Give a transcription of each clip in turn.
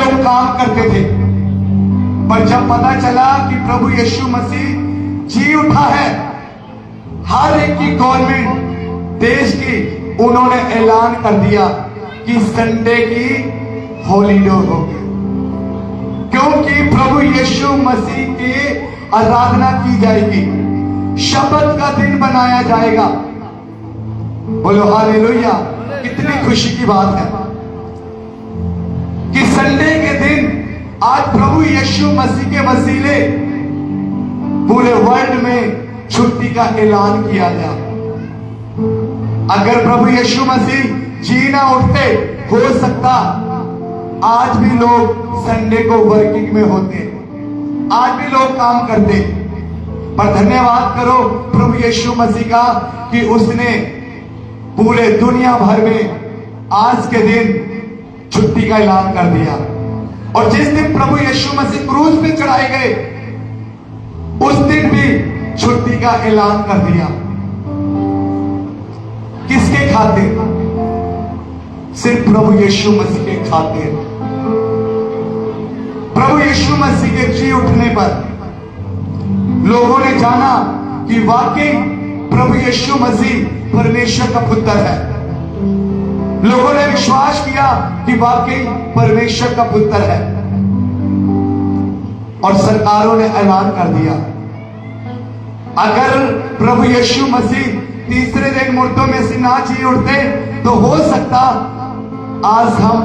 लोग काम करते थे, पर जब पता चला कि प्रभु यीशु मसीह जी उठा है, हर एक की गवर्नमेंट देश की उन्होंने ऐलान कर दिया कि संडे की हॉलीडे होगी, क्योंकि प्रभु यीशु मसीह की आराधना की जाएगी, शब्द का दिन बनाया जाएगा। बोलो हालेलुया। कितनी खुशी की बात है कि संडे के दिन आज प्रभु यीशु मसीह के वसीले पूरे वर्ल्ड में छुट्टी का ऐलान किया गया। अगर प्रभु यीशु मसीह जी ना उठते, हो सकता आज भी लोग संडे को वर्किंग में होते, आज भी लोग काम करते, पर धन्यवाद करो प्रभु यीशु मसीह का कि उसने पूरे दुनिया भर में आज के दिन छुट्टी का ऐलान कर दिया। और जिस दिन प्रभु यीशु मसीह क्रूस पे चढ़ाए गए, उस दिन भी छुट्टी का ऐलान कर दिया। किसके खातिर? सिर्फ प्रभु यीशु मसीह के खातिर। प्रभु यीशु मसीह के जी उठने पर लोगों ने जाना कि वाकई प्रभु यीशु मसीह परमेश्वर का पुत्र है। लोगों ने विश्वास किया कि वाकई परमेश्वर का पुत्र है, और सरकारों ने ऐलान कर दिया, अगर प्रभु यीशु मसीह तीसरे दिन मुर्दों में से ना जी उठते तो हो सकता आज हम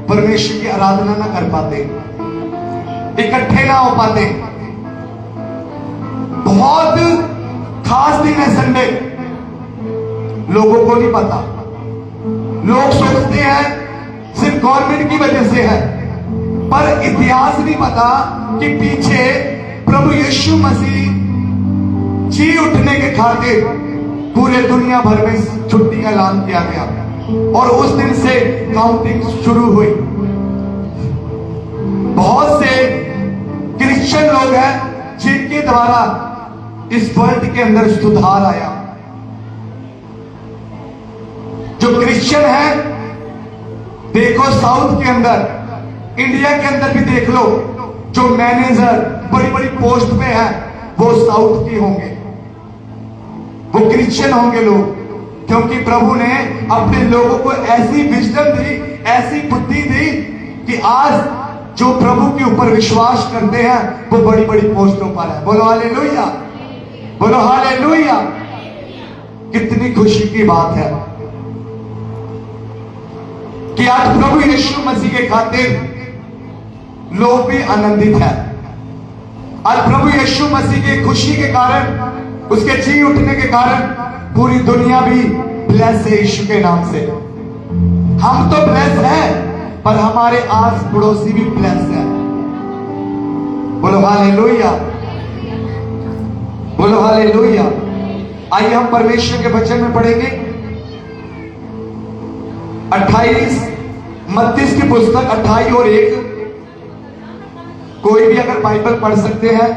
परमेश्वर की आराधना ना कर पाते, इकट्ठे ना हो पाते। बहुत खास दिन है संडे, लोगों को नहीं पता। लोग सोचते हैं सिर्फ गवर्नमेंट की वजह से है, पर इतिहास नहीं पता कि पीछे प्रभु यीशु मसीह जी उठने के खातिर पूरे दुनिया भर में छुट्टी का ऐलान किया गया, और उस दिन से काउंटिंग शुरू हुई। बहुत से क्रिश्चियन लोग हैं जिनके द्वारा इस वर्ल्ड के अंदर सुधार आया। जो क्रिश्चियन है, देखो साउथ के अंदर, इंडिया के अंदर भी देख लो, जो मैनेजर बड़ी बड़ी पोस्ट पे है वो साउथ के होंगे, वो क्रिश्चियन होंगे लोग, क्योंकि प्रभु ने अपने लोगों को ऐसी विजडम दी, ऐसी बुद्धि दी कि आज जो प्रभु के ऊपर विश्वास करते हैं वो बड़ी बड़ी पोस्टों पर है। बोलो हालेलुया, बोलो हालेलुया। कितनी खुशी की बात है कि आज प्रभु यीशु मसीह के खातिर लोग भी आनंदित हैं। आज प्रभु यीशु मसीह की खुशी के कारण, उसके जी उठने के कारण पूरी दुनिया भी ब्लेस है यीशु के नाम से। हम तो ब्लेस हैं, पर हमारे आस पड़ोसी भी ब्लेस है। बोलो हालेलुया, बोलो हालेलुया। आइए हम परमेश्वर के वचन में पढ़ेंगे 28 की पुस्तक 28 और 1। कोई भी अगर बाइबल पढ़ सकते हैं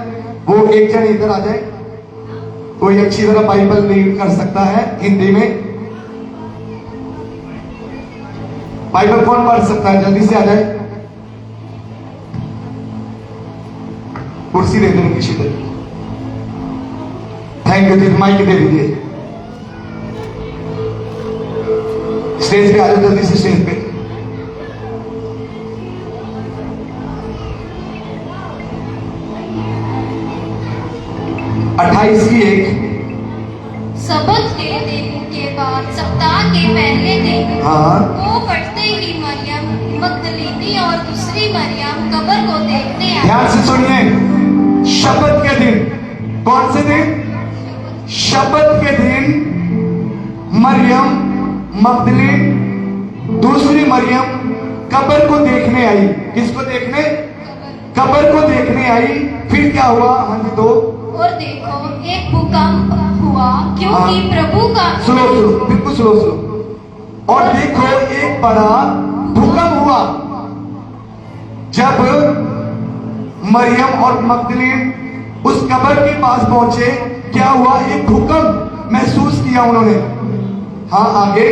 वो एक जन इधर आ जाए। कोई अच्छी तरह बाइबल रीड कर सकता है हिंदी में? बाइबल कौन पढ़ सकता है? जल्दी से आ जाए। कुर्सी दे देंगे किसी को। Thank you. माइक दे दीजिए। स्टेज पे आ जाओ जल्दी से, स्टेज पे। सबत के दिन के बाद सप्ताह के पहले दिन वो बढ़ते ही मरियम मगदलीनी और दूसरी मरियम कब्र को देखने आई। ध्यान से सुनिए, शब्द के दिन। कौन से दिन? शब्द के दिन मरियम मगदलीन, दूसरी मरियम कब्र को देखने आई। किसको देखने? कब्र को देखने आई। फिर क्या हुआ? हाँ जी, तो और देखो एक भूकंप हुआ, क्योंकि प्रभु का स्लो बिल्कुल स्लो। और देखो एक बड़ा भूकंप हुआ। जब मरियम और मगदलीन उस कब्र के पास पहुंचे, क्या हुआ? एक भूकंप महसूस किया उन्होंने। हाँ, आगे।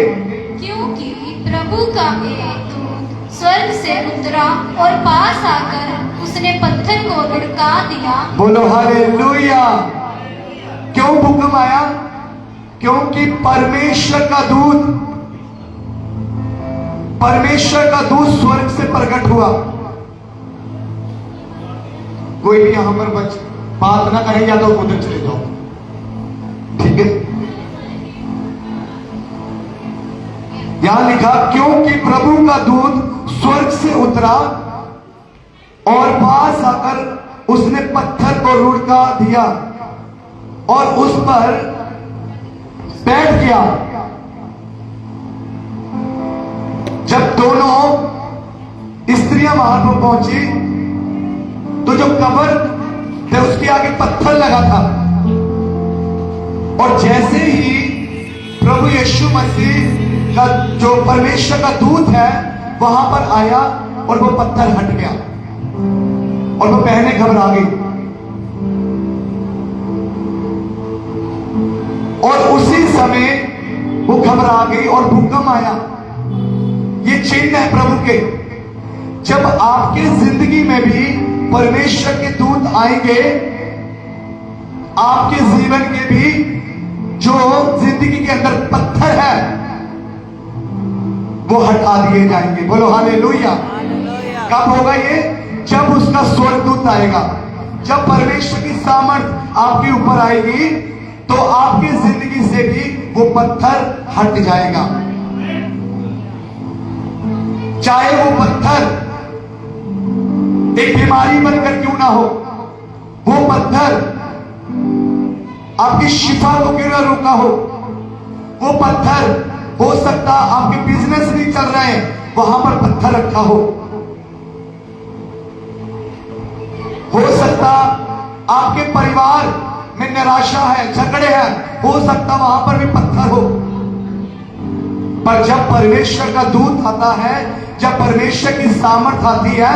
क्योंकि प्रभु का एक दूत स्वर्ग से उतरा और पास आकर उसने पत्थर को लुढ़का दिया। बोलो हालेलुया। क्यों भूकंप आया? क्योंकि परमेश्वर का दूत स्वर्ग से प्रकट हुआ। कोई भी यहां पर बात ना करे, या तो उधर चले जाओ, ठीक है। यहां लिखा क्योंकि प्रभु का दूत स्वर्ग से उतरा और पास आकर उसने पत्थर को लुढ़का दिया और उस पर बैठ गया। जब दोनों स्त्रियां वहां पर पहुंची तो जो कब्र थे उसके आगे पत्थर लगा था, और जैसे ही प्रभु यीशु मसीह का जो परमेश्वर का दूत है वहां पर आया और वो पत्थर हट गया और वो बहनें घबरा गई। और उसी समय वो घबरा गई और भूकंप आया। ये चिन्ह है प्रभु के। जब आपके जिंदगी में भी परमेश्वर के दूत आएंगे, आपके जीवन के भी जो जिंदगी के अंदर पत्थर है वो हटा दिए जाएंगे। बोलो हालेलुया। कब होगा ये? जब उसका स्वर्गदूत आएगा, जब परमेश्वर की सामर्थ आपके ऊपर आएगी तो आपकी जिंदगी से भी वो पत्थर हट जाएगा। चाहे वो पत्थर एक बीमारी बनकर क्यों ना हो, वो पत्थर आपकी शिफा को क्यों ना रोका हो, वो पत्थर हो सकता आपके बिजनेस नहीं चल रहे हैं वहां पर पत्थर रखा हो सकता आपके परिवार में निराशा है, झगड़े हैं, हो सकता वहां पर भी पत्थर हो। पर जब परमेश्वर का दूत आता है, जब परमेश्वर की सामर्थ आती है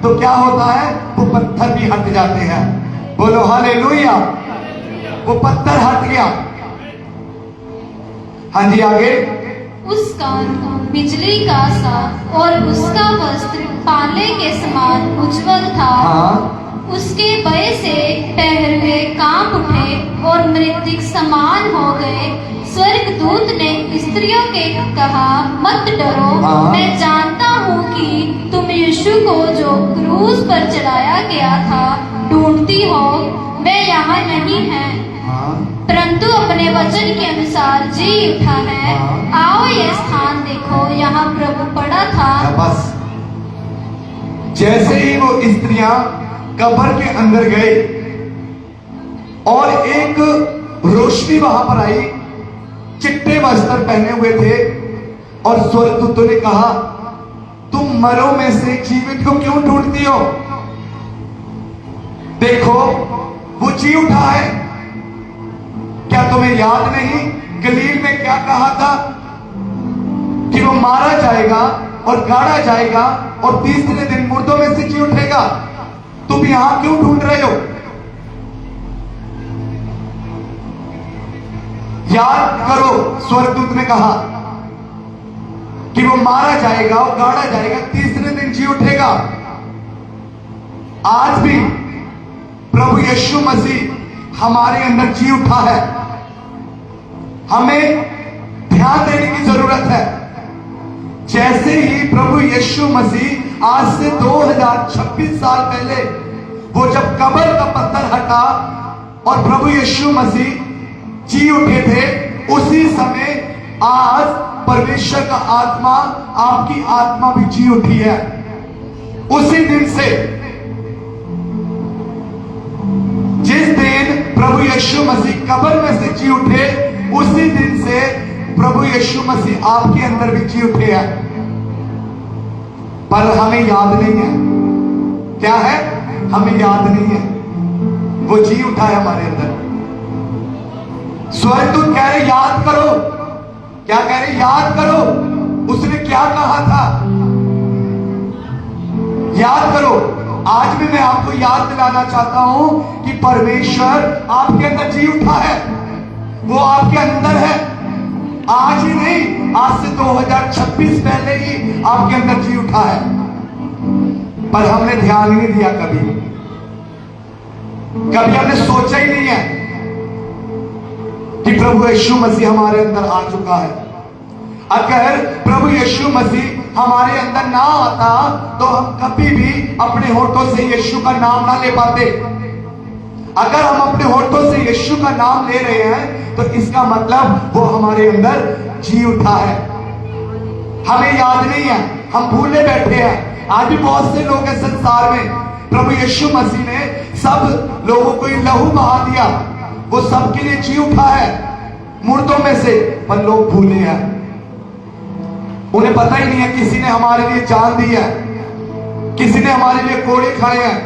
तो क्या होता है? वो पत्थर भी हट जाते हैं। बोलो हालेलुया। वो पत्थर हट गया। हाँ जी, आगे। उसका बिजली का सा और उसका वस्त्र पाले के समान उज्जवल था। हाँ। उसके भय से पहरुए कांप उठे और मृतक समान हो गए। स्वर्गदूत ने स्त्रियों के कहा, मत डरो, मैं जानता हूँ कि तुम यीशु को जो क्रूस पर चढ़ाया गया था ढूंढती हो। वह यहाँ नहीं है, परंतु अपने वचन के अनुसार जी उठा है। आओ यह स्थान देखो, यहाँ प्रभु पड़ा था। बस जैसे ही वो स्त्रियां कब्र के अंदर गए और एक रोशनी वहां पर आई, चिट्टे वस्त्र पहने हुए थे, और स्वर्गदूतों ने कहा, तुम मरो में से जीवित को क्यों ढूंढती हो? देखो वो जी उठा है। क्या तुम्हें याद नहीं गलील में क्या कहा था कि वो मारा जाएगा और गाड़ा जाएगा और तीसरे दिन मुर्दों में से जी उठेगा? तुम यहां क्यों ढूंढ रहे हो? याद करो, स्वर्गदूत ने कहा कि वो मारा जाएगा और गाड़ा जाएगा, तीसरे दिन जी उठेगा। आज भी प्रभु यीशु मसीह हमारे अंदर जी उठा है। हमें ध्यान देने की जरूरत है। जैसे ही प्रभु यीशु मसीह आज से 2026 साल पहले वो जब कब्र का पत्थर हटा और प्रभु यीशु मसीह जी उठे थे, उसी समय आज परमेश्वर का आत्मा, आपकी आत्मा भी जी उठी है। उसी दिन से, जिस दिन प्रभु यीशु मसीह कब्र में से जी उठे, उसी दिन से प्रभु यीशु मसीह आपके अंदर भी जी उठे हैं। पर हमें याद नहीं है। क्या है? हमें याद नहीं है। वो जी उठा है हमारे अंदर। स्वर्गदूत कह रहे याद करो। क्या कह रहे? याद करो। उसने क्या कहा था? याद करो। आज भी मैं आपको याद दिलाना चाहता हूं कि परमेश्वर आपके अंदर जी उठा है। वो आपके अंदर है। आज ही नहीं, आज से 2026 पहले ही आपके अंदर जी उठा है, पर हमने ध्यान ही नहीं दिया। कभी हमने सोचा ही नहीं है कि प्रभु यीशु मसीह हमारे अंदर आ चुका है। अगर प्रभु यीशु मसीह हमारे अंदर ना आता तो हम कभी भी अपने होठों से यीशु का नाम ना ले पाते। अगर हम अपने होठों से यीशु का नाम ले रहे हैं तो इसका मतलब वो हमारे अंदर जी उठा है। हमें याद नहीं है, हम भूले बैठे हैं। आज भी बहुत से लोग हैं संसार में, प्रभु यीशु मसीह ने सब लोगों को ये लहू बहा दिया, वो सबके लिए जी उठा है मुर्दों में से, पर लोग भूले हैं। उन्हें पता ही नहीं है किसी ने हमारे लिए जान दी है, किसी ने हमारे लिए कोड़े खाए हैं,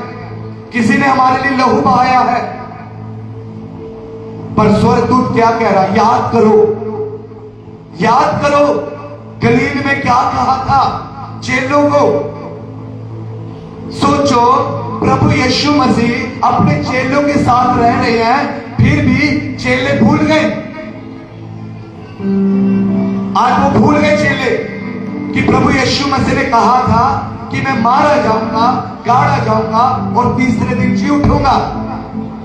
किसी ने हमारे लिए लहू बहाया है। पर स्वर्गदूत क्या कह रहा है? याद करो, याद करो गलील में क्या कहा था चेलों को। सोचो, प्रभु यीशु मसीह अपने चेलों के साथ रह रहे हैं, फिर भी चेले भूल गए। आज वो भूल गए चेले कि प्रभु यीशु मसीह ने कहा था कि मैं मारा जाऊंगा, गाड़ा जाऊंगा और तीसरे दिन जी उठूंगा,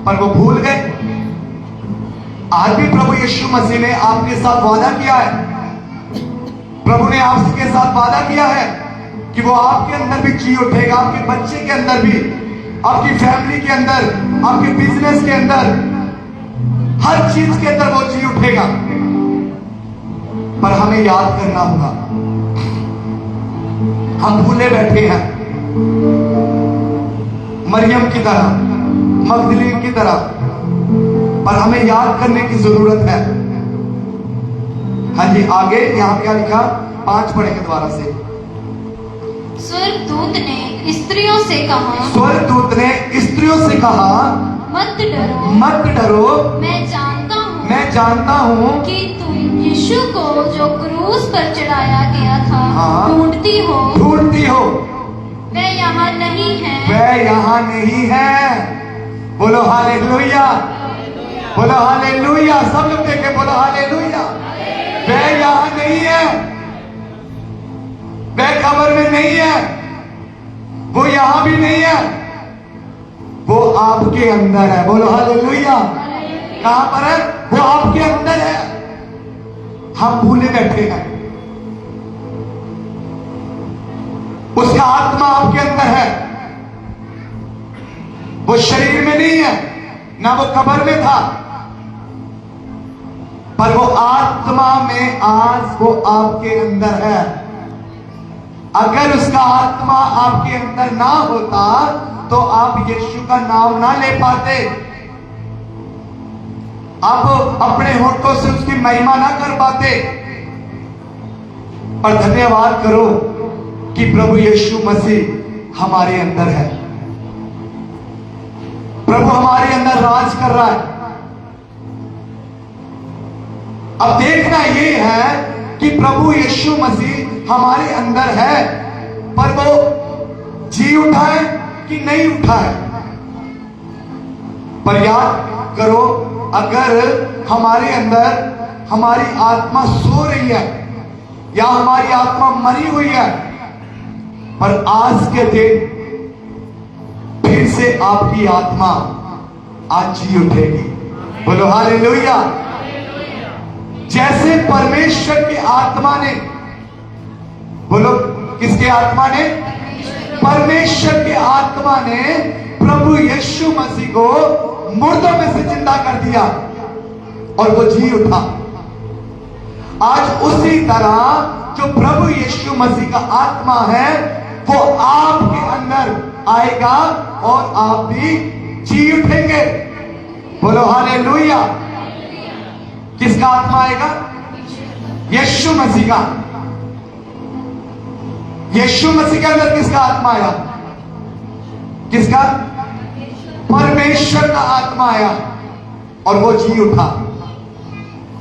पर वो भूल गए। आज भी प्रभु यीशु मसीह ने आपके साथ वादा किया है, प्रभु ने आपके साथ वादा किया है कि वो आपके अंदर भी जी उठेगा, आपके बच्चे के अंदर भी, आपकी फैमिली के अंदर, आपके बिजनेस के अंदर, हर चीज के अंदर वो जी उठेगा। पर हमें याद करना होगा, हम भूले बैठे हैं मरियम की तरह, मगदलीन की तरह, पर हमें याद करने की जरूरत है। हाँ जी, आगे यहाँ क्या लिखा? 5 पढ़ेंगे दोबारा से। स्वर्गदूत ने स्त्रियों से कहा, स्वर्गदूत ने स्त्रियों से कहा, मत डरो, मत डरो, मैं जानता हूँ कि तुम यीशु को जो क्रूस पर चढ़ाया गया था हाँ, ढूंढती हो। वह यहाँ नहीं है, वह यहाँ नहीं है। बोलो हालेलुया, बोलो हालेलुया, सब लोग देखे, बोलो हालेलुया। वह यहाँ नहीं है, वह कब्र में नहीं है, वो यहाँ भी नहीं है, वो आपके अंदर है। बोलो हालेलुया। कहां पर है? वो आपके अंदर है। हम भूले बैठे हैं, उसका आत्मा आपके अंदर है, वो शरीर में नहीं है, ना वो कब्र में था, पर वो आत्मा में आज वो आपके अंदर है। अगर उसका आत्मा आपके अंदर ना होता तो आप यीशु का नाम ना ले पाते, आप अपने होठों से उसकी महिमा ना कर पाते। पर धन्यवाद करो कि प्रभु यीशु मसीह हमारे अंदर है, प्रभु हमारे अंदर राज कर रहा है। अब देखना ये है कि प्रभु यीशु मसीह हमारे अंदर है, पर वो जी उठा है कि नहीं उठा है। पर याद करो, अगर हमारे अंदर हमारी आत्मा सो रही है या हमारी आत्मा मरी हुई है, पर आज के दिन फिर से आपकी आत्मा आज जी उठेगी। बोलो हालेलुया। जैसे परमेश्वर की आत्मा ने, बोलो किसके आत्मा ने? परमेश्वर की आत्मा ने प्रभु यीशु मसीह को मुर्दों में से जिंदा कर दिया और वो जी उठा। आज उसी तरह जो प्रभु यीशु मसीह का आत्मा है वो आपके अंदर आएगा और आप भी जी उठेंगे। बोलो हालेलुया। किसका आत्मा आएगा? यीशु मसीह का। यीशु मसीह के अंदर किसका आत्मा आया? किसका? परमेश्वर का आत्मा आया और वो जी उठा।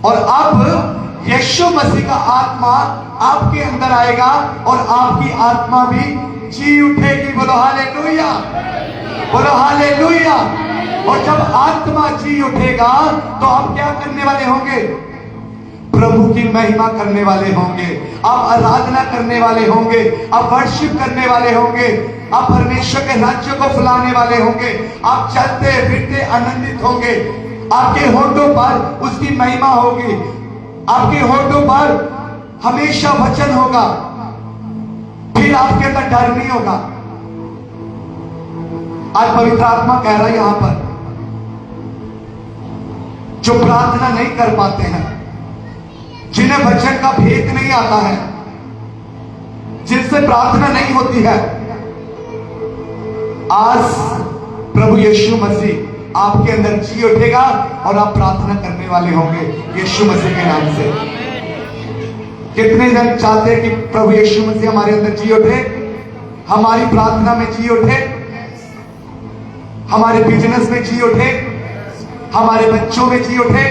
और अब यीशु मसीह का आत्मा आपके अंदर आएगा और आपकी आत्मा भी जी उठेगी। बोलो हालेलुया, बोलो हालेलुया। और जब आत्मा जी उठेगा तो आप क्या करने वाले होंगे? प्रभु की महिमा करने वाले होंगे, आप आराधना करने वाले होंगे, आप वर्शिप करने वाले होंगे, आप परमेश्वर के राज्य को फैलाने वाले होंगे, आप चलते फिरते आनंदित होंगे, आपके होठों पर उसकी महिमा होगी, आपके होठों पर हमेशा वचन होगा, फिर आपके अंदर डर नहीं होगा। आज पवित्र आत्मा कह रहा है यहां पर, जो प्रार्थना नहीं कर पाते हैं, जिन्हें वचन का भेद नहीं आता है, जिनसे प्रार्थना नहीं होती है, आज प्रभु यीशु मसीह आपके अंदर जी उठेगा और आप प्रार्थना करने वाले होंगे यीशु मसीह के नाम से। कितने जन चाहते हैं कि प्रभु यीशु मसीह हमारे अंदर जी उठे, हमारी प्रार्थना में जी उठे, हमारे बिजनेस में जी उठे, हमारे बच्चों में जी उठे,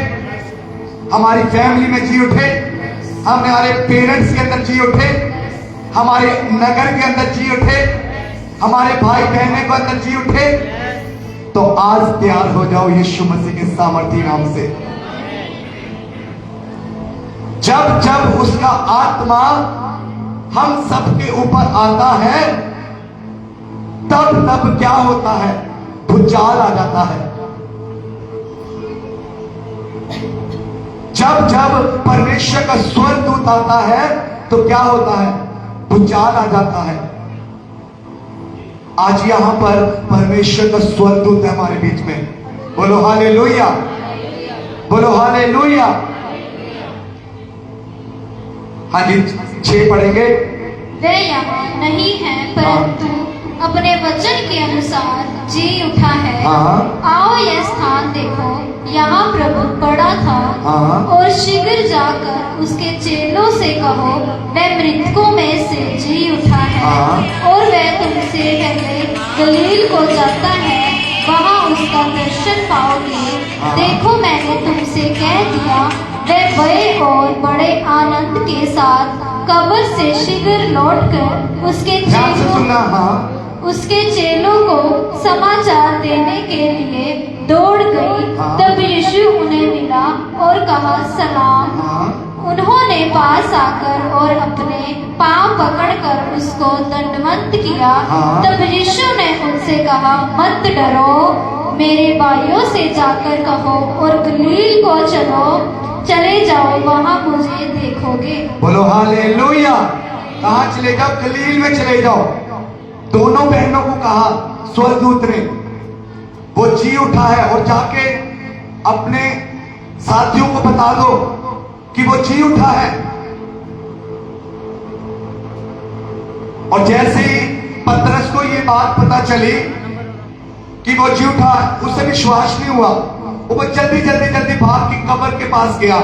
हमारी फैमिली में जी उठे, हमारे पेरेंट्स के अंदर जी उठे, हमारे नगर के अंदर जी उठे, हमारे भाई बहनों के अंदर जी उठे। तो आज तैयार हो जाओ यीशु मसीह के सामर्थी नाम से। जब जब उसका आत्मा हम सबके ऊपर आता है, तब तब क्या होता है, भूचाल आ जाता है। जब जब परमेश्वर का स्वर्गदूत आता है तो क्या होता है, भूचाल आ जाता है। आज यहां पर परमेश्वर का स्वर्गदूत है हमारे बीच में। बोलो हालेलुया, बोलो हालेलुया। हाँ जी, 6 पढ़ेंगे। वे यहाँ नहीं है, परंतु अपने वचन के अनुसार जी उठा है। आओ यह स्थान देखो, यहाँ प्रभु पड़ा था। और शीघ्र जाकर उसके चेलों से कहो, वह मृतकों में से जी उठा है। और वह तुमसे पहले गलील को जाता है, वहाँ उसका दर्शन पाओगे। देखो मैंने तुमसे कह दिया, वह बड़े और बड़े आनंद के साथ कब्र से शीघ्र लौटकर उसके चेलों को समाचार देने के लिए दौड़ गई। तब यीशु उन्हें मिला और कहा, सलाम। उन्होंने पास आकर और अपने पांव पकड़कर उसको दंडवत किया। तब यीशु ने उनसे कहा, मत डरो, मेरे भाइयों से जाकर कहो और गलील को चले जाओ, वहां मुझे देखोगे। बोलो हालेलुया। कहाँ चले जाओ, गलील में चले जाओ। दोनों बहनों को कहा स्वर्गदूत ने, वो जी उठा है और जाके अपने साथियों को बता दो कि वो जी उठा है। और जैसे ही पतरस को ये बात पता चली कि वो जी उठा, उसे विश्वास नहीं हुआ। वो जल्दी भाग के कब्र के पास गया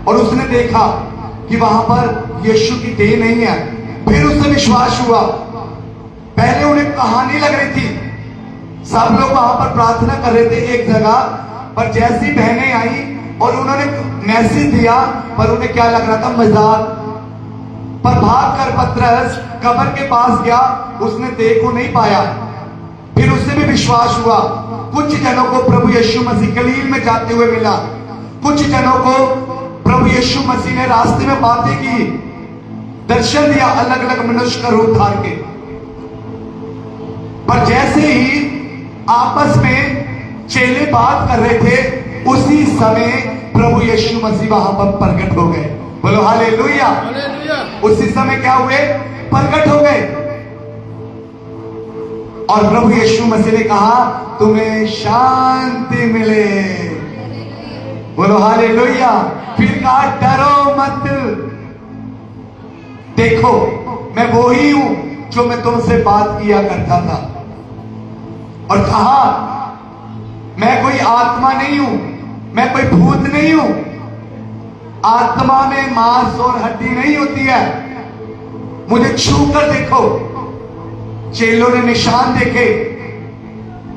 और उसने देखा कि वहां पर यीशु की देह नहीं है। फिर उसे विश्वास हुआ। पहले उन्हें कहानी लग रही थी, सब लोग वहां पर प्रार्थना कर रहे थे एक जगह पर। जैसी बहनें आई और उन्होंने मैसेज दिया, पर उन्हें क्या लग रहा था, मजाक। पर भागकर पतरस कब्र के पास गया, उसने देह को नहीं पाया। फिर उससे भी विश्वास हुआ। कुछ जनों को प्रभु यीशु मसीह गलील में जाते हुए मिला। कुछ जनों को प्रभु यीशु मसीह ने रास्ते में बातें की, दर्शन दिया, अलग अलग मनुष्य का रूप धार के। पर जैसे ही आपस में चेले बात कर रहे थे, उसी समय प्रभु यीशु मसीह वहां पर प्रकट हो गए। बोलो हालेलुया। उसी समय क्या हुए, प्रकट हो गए। और प्रभु यीशु मसीह ने कहा, तुम्हें शांति मिले। बोलो हालेलुया। फिर कहा, डरो मत, देखो मैं वो ही हूं जो मैं तुमसे बात किया करता था। और कहा, मैं कोई आत्मा नहीं हूं, मैं कोई भूत नहीं हूं। आत्मा में मांस और हड्डी नहीं होती है। मुझे छू कर देखो। चेलों ने निशान देखे,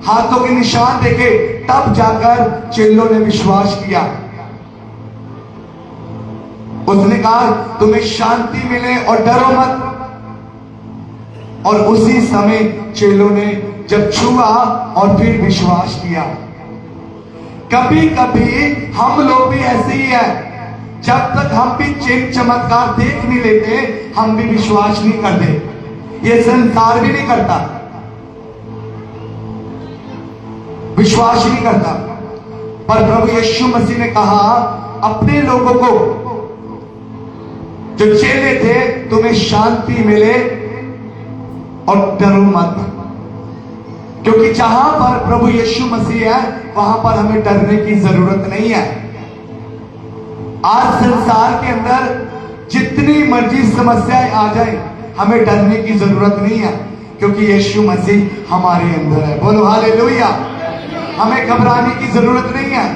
हाथों के निशान देखे, तब जाकर चेलों ने विश्वास किया। उसने कहा, तुम्हें शांति मिले और डरो मत। और उसी समय चेलों ने जब छुआ और फिर विश्वास किया। कभी कभी हम लोग भी ऐसे ही है, जब तक हम भी चिन्ह चमत्कार देख नहीं लेते हम भी विश्वास नहीं करते। ये संसार भी नहीं करता, विश्वास नहीं करता। पर प्रभु यीशु मसीह ने कहा अपने लोगों को, जो चेले थे, तुम्हें शांति मिले और डरो मत, क्योंकि जहां पर प्रभु यीशु मसीह है वहां पर हमें डरने की जरूरत नहीं है। आज संसार के अंदर जितनी मर्जी समस्याएं आ जाए हमें डरने की जरूरत नहीं है, क्योंकि यीशु मसीह हमारे अंदर है। बोलो हालेलुया। हमें घबराने की जरूरत नहीं है।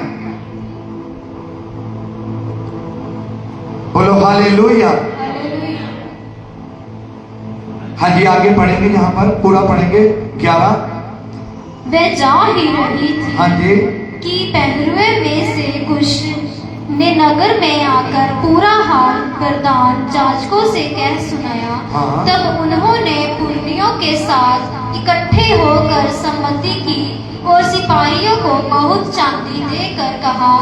बोलो हालेलुया। हाँ जी, आगे पढ़ेंगे, यहाँ पर पूरा पढ़ेंगे 11। वे जा ही रही थी हाँ जी, कि पहरुए में से कुछ ने नगर में आकर पूरा हाल प्रधान जाजकों से कह सुनाया। हाँ। तब उन्होंने पुरनियों के साथ इकट्ठे होकर सम्मति की और सिपाहियों को बहुत चांदी देकर कहा,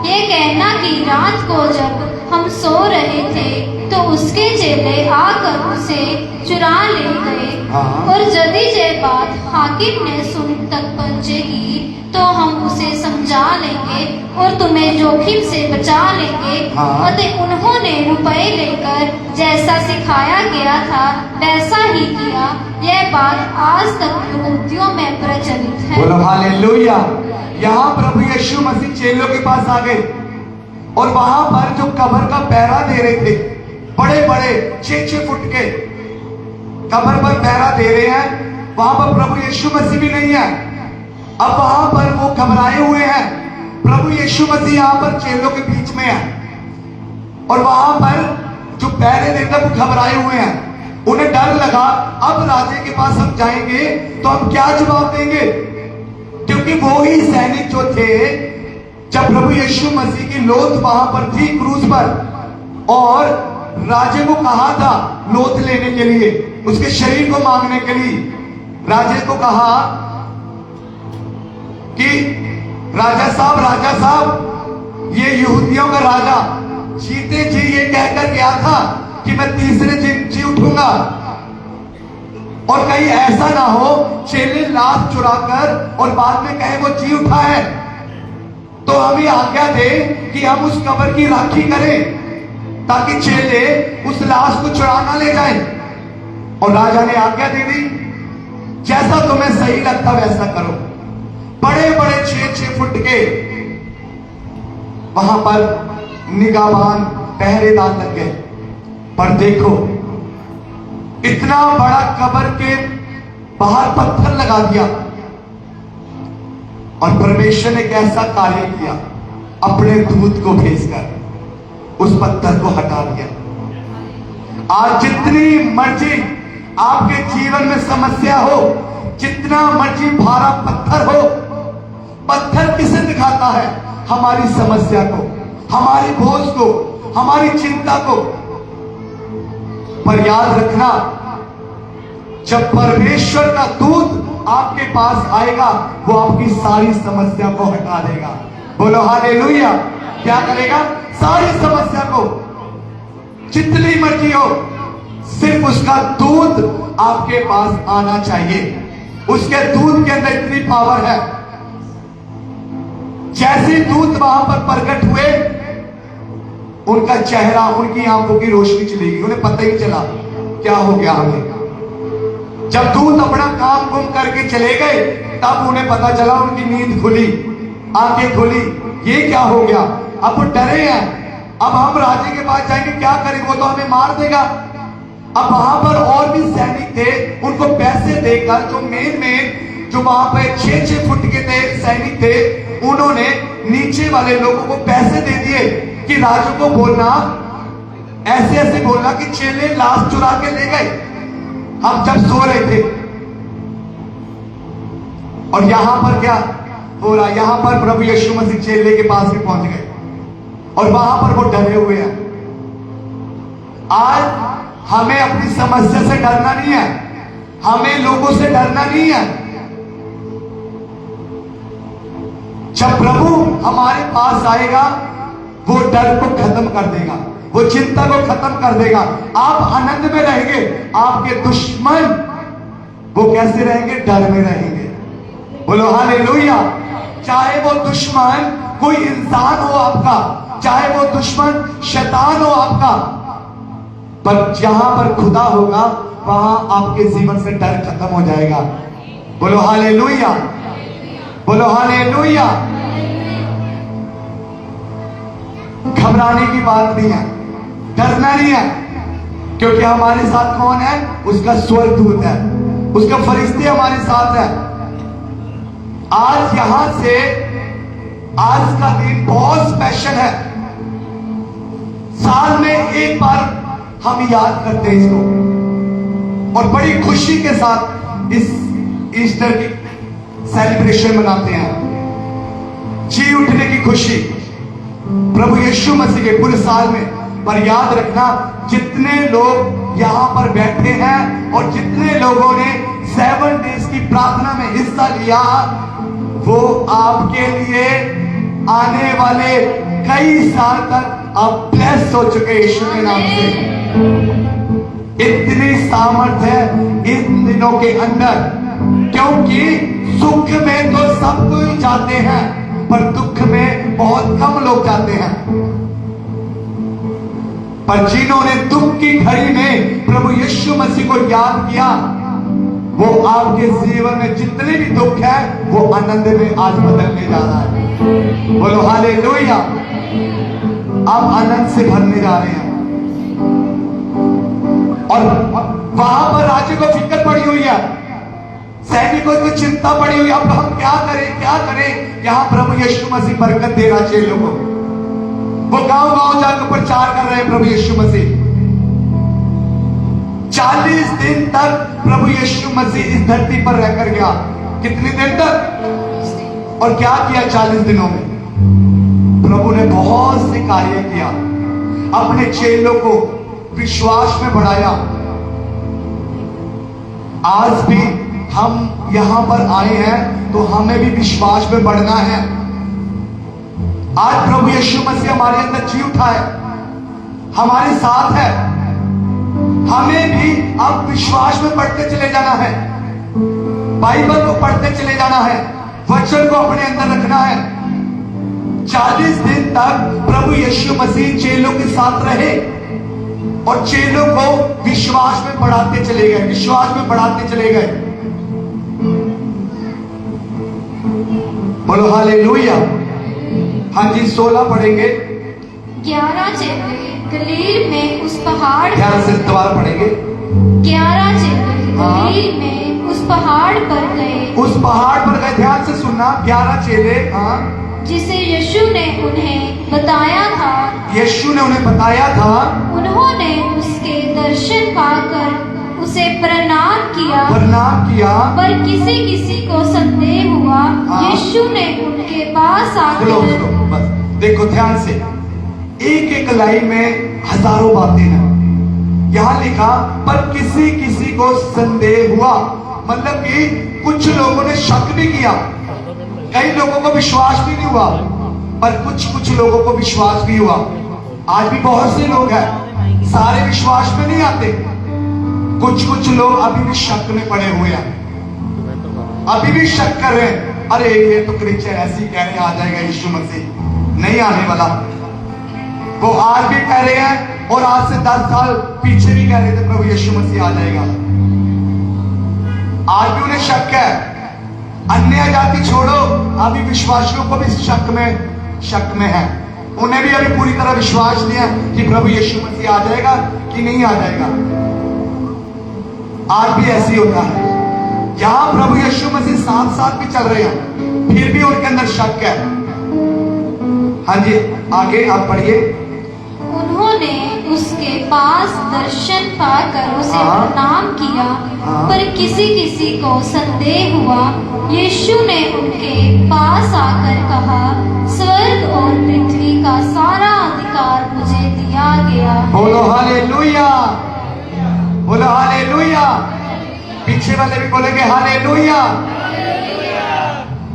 ये कहना कि रात को जब हम सो रहे थे तो उसके चेले आकर उसे चुरा ले गए। हाँ। और यदि ये बात हाकिम ने सुन तक पहुंचेगी तो हम उसे समझा लेंगे और तुम्हें जोखिम से बचा लेंगे। हाँ। अतः उन्होंने रुपए लेकर जैसा सिखाया गया था वैसा ही किया। यह बात आज तक यहूदियों में प्रचलित है। बोलो हालेलुया। यहाँ प्रभु यीशु मसीह चेलों के पास आ गए और वहां पर जो कब्र का पहरा दे रहे थे, बड़े बड़े 6-6 फुट के कब्र पर पहरा दे रहे हैं, वहां पर प्रभु यीशु मसीह भी नहीं है। अब वहां पर वो घबराए हुए हैं। प्रभु यीशु मसीह यहाँ पर चेलों के बीच में है और वहां पर जो पहरे देते वो घबराए हुए हैं। उन्हें डर लगा अब राजे के पास हम जाएंगे तो हम क्या जवाब देंगे, क्योंकि वो ही सैनिक जो थे जब प्रभु यीशु मसीह की लोथ वहां पर थी क्रूज पर, और राजे को कहा था लोथ लेने के लिए, उसके शरीर को मांगने के लिए। राजे को कहा कि राजा साहब, ये यहूदियों का राजा जीते जी ये कहकर गया था कि मैं तीसरे दिन जी उठूंगा, और कहीं ऐसा ना हो चेले लाश चुराकर और बाद में कहे वो जी उठा है, तो हमें आज्ञा दे कि हम उस कब्र की राखी करें ताकि चेले उस लाश को चुरा ना ले जाएं। और राजा ने आज्ञा दे दी, जैसा तुम्हें सही लगता वैसा करो। बड़े बड़े 6-6 फुट के वहां पर निगाहबान पहरेदार लग गए। पर देखो इतना बड़ा कब्र के बाहर पत्थर लगा दिया और परमेश्वर ने कैसा कार्य किया, अपने दूत को भेजकर उस पत्थर को हटा दिया। आज जितनी मर्जी आपके जीवन में समस्या हो, जितना मर्जी भारा पत्थर हो, पत्थर किसे दिखाता है? हमारी समस्या को, हमारी बोझ को, हमारी चिंता को। पर याद रखना, जब परमेश्वर का दूत आपके पास आएगा वो आपकी सारी समस्या को हटा देगा। बोलो हालेलुया। क्या करेगा? सारी समस्या को, जितनी मर्जी हो, सिर्फ उसका दूत आपके पास आना चाहिए। उसके दूत के अंदर इतनी पावर है, जैसे दूत वहां पर प्रकट हुए उनका चेहरा, उनकी आंखों की रोशनी चली गई, उन्हें पता ही चला क्या हो गया हमें। जब दूत अपना काम कुम करके चले गए तब उन्हें पता चला, उनकी नींद खुली, आंखें खुली, ये क्या हो गया। अब वो डरे हैं, अब हम राजे के पास जाएंगे क्या करेंगे, वो तो हमें मार देगा। अब वहां पर और भी सैनिक थे, उनको पैसे देकर, जो मेन जो वहां पे 6-6 फुट के थे सैनिक थे, उन्होंने नीचे वाले लोगों को पैसे दे दिए कि राजू को बोलना, ऐसे ऐसे बोलना कि चेले लाश चुरा के ले गए हम जब सो रहे थे। और यहां पर क्या हो रहा, यहां पर प्रभु यीशु मसीह चेले के पास भी पहुंच गए और वहां पर वो डरे हुए हैं। आज हमें अपनी समस्या से डरना नहीं है, हमें लोगों से डरना नहीं है। जब प्रभु हमारे पास आएगा वो डर को खत्म कर देगा, वो चिंता को खत्म कर देगा। आप आनंद में रहेंगे। आपके दुश्मन वो कैसे रहेंगे? डर में रहेंगे। बोलो हालेलुया। चाहे वो दुश्मन कोई इंसान हो आपका, चाहे वो दुश्मन शैतान हो आपका, पर जहां पर खुदा होगा वहां आपके जीवन से डर खत्म हो जाएगा। बोलो हालेलुया, बोलो हालेलुया। घबराने की बात नहीं है, डरना नहीं है, क्योंकि हमारे साथ कौन है? उसका स्वर्गदूत है, उसका फरिश्ते हमारे साथ है। आज यहां से आज का दिन बहुत स्पेशल है। साल में एक बार हम याद करते हैं इसको और बड़ी खुशी के साथ इस ईस्टर की सेलिब्रेशन मनाते हैं। जी उठने की खुशी प्रभु यीशु मसीह के पूरे साल में। पर याद रखना, जितने लोग यहां पर बैठे हैं और जितने लोगों ने 7 डेज की प्रार्थना में हिस्सा लिया, वो आपके लिए आने वाले कई साल तक आप ब्लेस हो चुके यीशु के नाम से। इतनी सामर्थ है इन दिनों के अंदर, क्योंकि सुख में तो सब कोई जाते हैं, पर दुख में बहुत कम लोग जाते हैं। पर जिन्होंने दुख की घड़ी में प्रभु यीशु मसीह को याद किया, वो आपके जीवन में जितने भी दुख है वो आनंद में आज बदलने जा रहा है। बोलो हालेलुया। आप आनंद से भरने जा रहे हैं। और वहां पर राज्य को फिक्र पड़ी हुई है, सैनिकों को चिंता पड़ी हुई, अब हम क्या करें क्या करें। यहां प्रभु यीशु मसीह बरकत दे रहा चेलों को। वो गांव गांव जाकर प्रचार कर रहे हैं प्रभु यीशु मसीह। 40 दिन तक प्रभु यीशु मसीह इस धरती पर रहकर गया। कितने दिन तक? और क्या किया 40 दिनों में? प्रभु ने बहुत से कार्य किया, अपने चेलों को विश्वास में बढ़ाया। आज भी हम यहां पर आए हैं तो हमें भी विश्वास में बढ़ना है। आज प्रभु यीशु मसीह हमारे अंदर जी उठा है, हमारे साथ है। हमें भी अब विश्वास में बढ़ते चले जाना है, बाइबल को पढ़ते चले जाना है, वचन को अपने अंदर रखना है। 40 दिन तक प्रभु यीशु मसीह चेलों के साथ रहे और चेलों को विश्वास में बढ़ाते चले गए, विश्वास में बढ़ाते चले गए। बोलो हालेलुया। हाँ जी, 16 पढ़ेंगे। 11 चेले गलील में उस पहाड़, ध्यान से दोबारा पढ़ेंगे। 11 चेले गलील में उस पहाड़ पर गए। उस पहाड़ पर गए, ध्यान से सुनना। 11 चेले, हाँ, जिसे यीशु ने उन्हें बताया था। यीशु ने उन्हें बताया था। उन्होंने उसके दर्शन पाकर उसे प्रणाम किया, प्रणाम किया। पर किसी किसी को संदेह हुआ। यीशु ने उनके पास आकर, बस देखो ध्यान से, एक एक लाइन में हजारों बातें हैं। यहां लिखा पर किसी किसी को संदेह हुआ, मतलब कि कुछ लोगों ने शक भी किया, कई लोगों को विश्वास भी नहीं हुआ, पर कुछ लोगों को विश्वास भी हुआ। आज भी बहुत से लोग हैं, सारे विश्वास में नहीं आते। कुछ लोग अभी भी शक में पड़े हुए हैं, अभी भी शक कर रहे हैं। अरे ये तो क्रिश्चियन ऐसी कह रहे आ जाएगा यीशु मसीह, नहीं आने वाला। वो आज भी कह रहे हैं और आज से 10 साल पीछे भी कह रहे थे प्रभु यीशु मसीह आ जाएगा। आज भी उन्हें शक है। अन्य जाति छोड़ो, अभी विश्वासियों को भी शक में है। उन्हें भी अभी पूरी तरह विश्वास नहीं है कि प्रभु यीशु मसीह आ जाएगा कि नहीं आ जाएगा। आज भी ऐसी होता है, जहां प्रभु यीशु मसीह साथ भी चल रहे हैं, फिर भी उनके अंदर शक है। हाँ जी, आगे आप पढ़िए। उन्होंने उसके पास दर्शन पाकर उसे प्रणाम किया, पर किसी किसी को संदेह हुआ। यीशु ने उनके पास आकर कहा, स्वर्ग और पृथ्वी का सारा अधिकार मुझे दिया गया। बोलो हालेलुया, बोलो हालेलुया। पीछे वाले भी बोलेंगे हालेलुया।